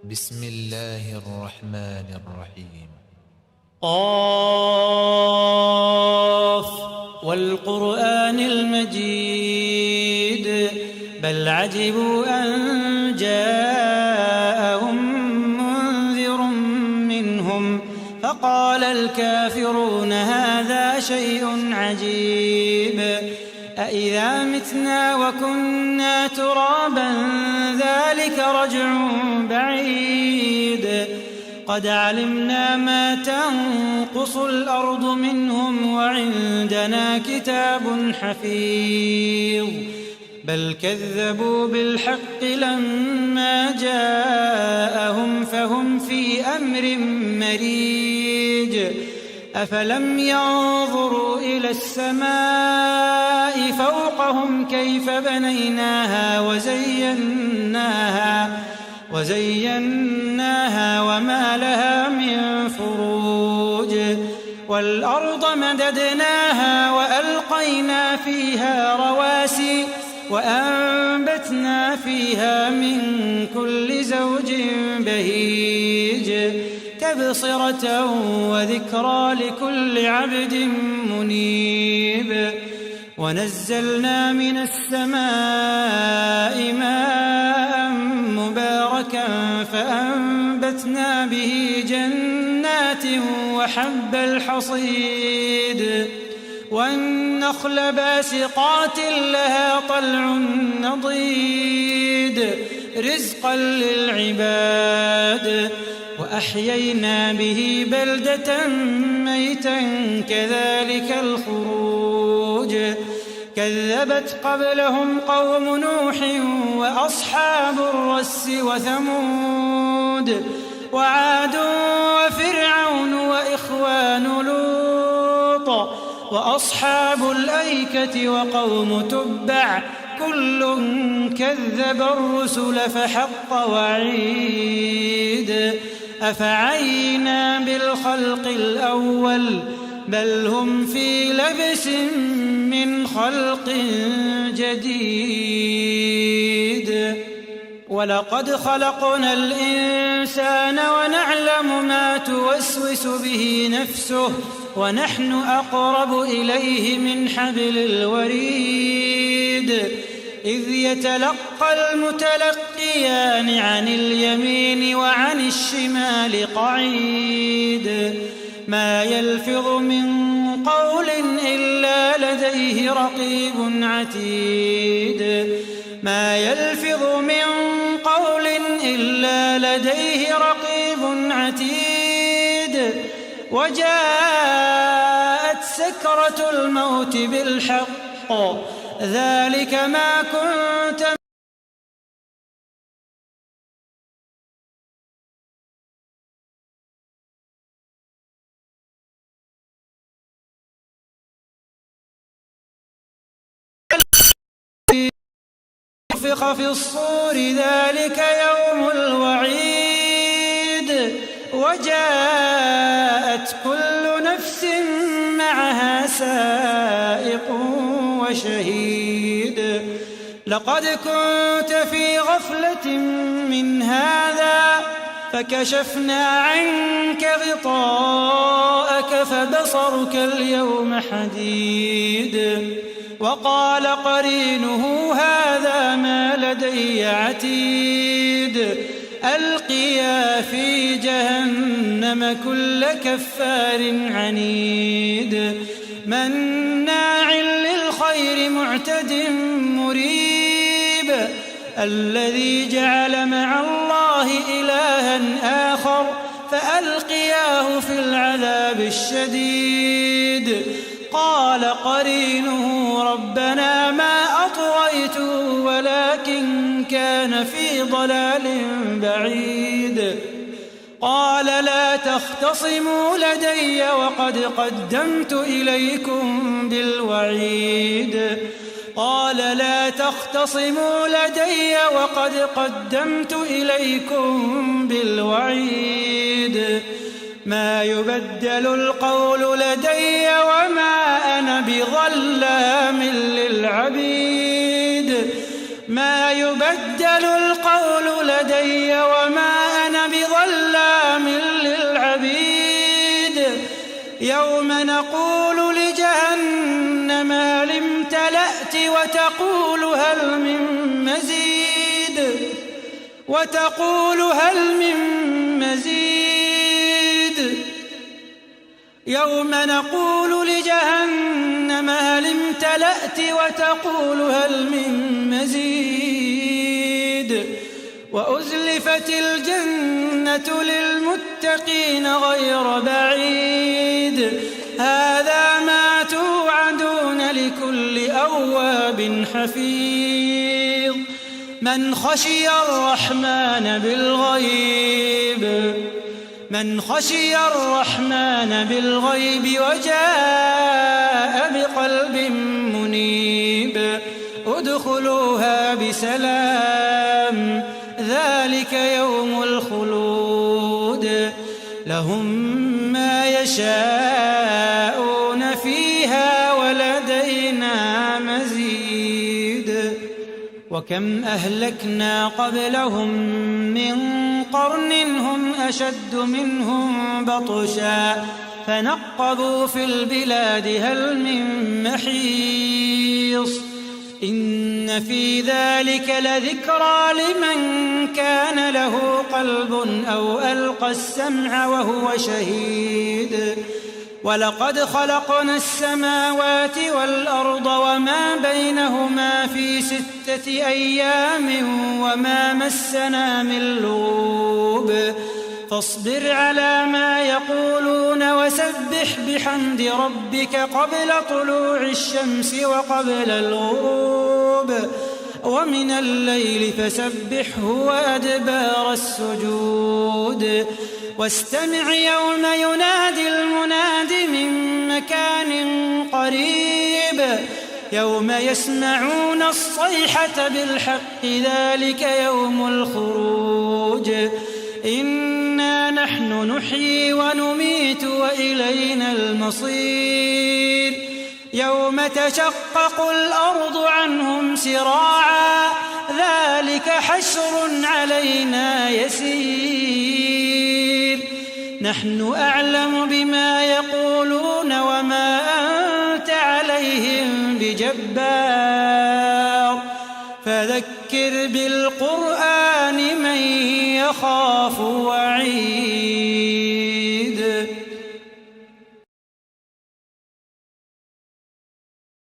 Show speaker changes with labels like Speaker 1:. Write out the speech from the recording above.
Speaker 1: بسم الله الرحمن الرحيم.
Speaker 2: قاف والقرآن المجيد بل عجبوا أن جاءهم منذر منهم فقال الكافرون هذا شيء عجيب أإذا متنا وكنا ترابا ذلك رجع بعيد قد علمنا ما تنقص الأرض منهم وعندنا كتاب حفيظ بل كذبوا بالحق لما جاءهم فهم في أمر مريج أفلم ينظروا إلى السماء فوقهم كيف بنيناها وزيناها وما لها من فروج والأرض مددناها وألقينا فيها رواسي وأنبتنا فيها من كل زوج بهيج تبصرة وذكرى لكل عبد منيب ونزلنا من السماء ماء مباركا فأنبتنا به جنات وحب الحصيد والنخل باسقات لها طلع نضيد رزقا للعباد وأحيينا به بلدة ميتا كذلك الخروج كذبت قبلهم قوم نوح وأصحاب الرس وثمود وعاد وفرعون وإخوان لوط وأصحاب الأيكة وقوم تبع كل كذب الرسل فحق وعيد أفعينا بالخلق الأول بل هم في لبس من خلق جديد ولقد خلقنا الإنسان ونعلم ما توسوس به نفسه ونحن أقرب إليه من حبل الوريد إذ يتلقى المتلقيان عن اليمين وعن الشمال قعيد ما يلفظ من قول إلا لديه رقيب عتيد ما يلفظ من قول إلا لديه رقيب عتيد وجاءت سكرة الموت بالحق ذلك ما كنت نفخ في الصور ذلك يوم الوعيد وجاءت كل نفس معها سائق وشهيد لقد كنت في غفلة من هذا فكشفنا عنك غطاءك فبصرك اليوم حديد وقال قرينه هذا ما لدي عتيد ألقيا في جهنم كل كفار عنيد مناع للخير معتد مريب الذي جعل مع الله إلها آخر فألقياه في العذاب الشديد قال قرينه ربنا ما أطغيته ولكن كان في ضلال بعيد قال لا تختصموا لدي وقد قدمت إليكم بالوعيد قال لا تختصموا لدي وقد قدمت إليكم بالوعيد ما يبدل القول لدي وما أنا بظلام للعبيد ما يبدل القول لدي وما أنا يوم نقول لجهنم هل امتلأت وتقول هل من مزيد يوم نقول لجهنم هل امتلأت وتقول هل من مزيد وأزلفت الجنة للمتقين غير بعيد هذا ما توعدون لكل أواب حفيظ من خشي الرحمن بالغيب وجاء بقلب منيب ادخلوها بسلام ذلك يوم الخلود لهم ما يشاءون فيها ولدينا مزيد وكم أهلكنا قبلهم من قرن هم أشد منهم بطشا فنقبوا في البلاد هل من محيص إن في ذلك لذكرى لمن كان له قلب أو ألقى السمع وهو شهيد ولقد خلقنا السماوات والأرض وما بينهما في 6 أيام وما مسنا من لغوب فاصبر على ما يقولون وسبح بحمد ربك قبل طلوع الشمس وقبل الغروب ومن الليل فسبحه وأدبار السجود واستمع يوم ينادي المناد من مكان قريب يوم يسمعون الصيحة بالحق ذلك يوم الخروج إنا نحن نحيي ونميت وإلينا المصير يوم تشقق الأرض عنهم سراعا ذلك حشر علينا يسير نحن أعلم بما يقولون وما أنت عليهم بجبار فذكر بالقرآن من يخاف وعيد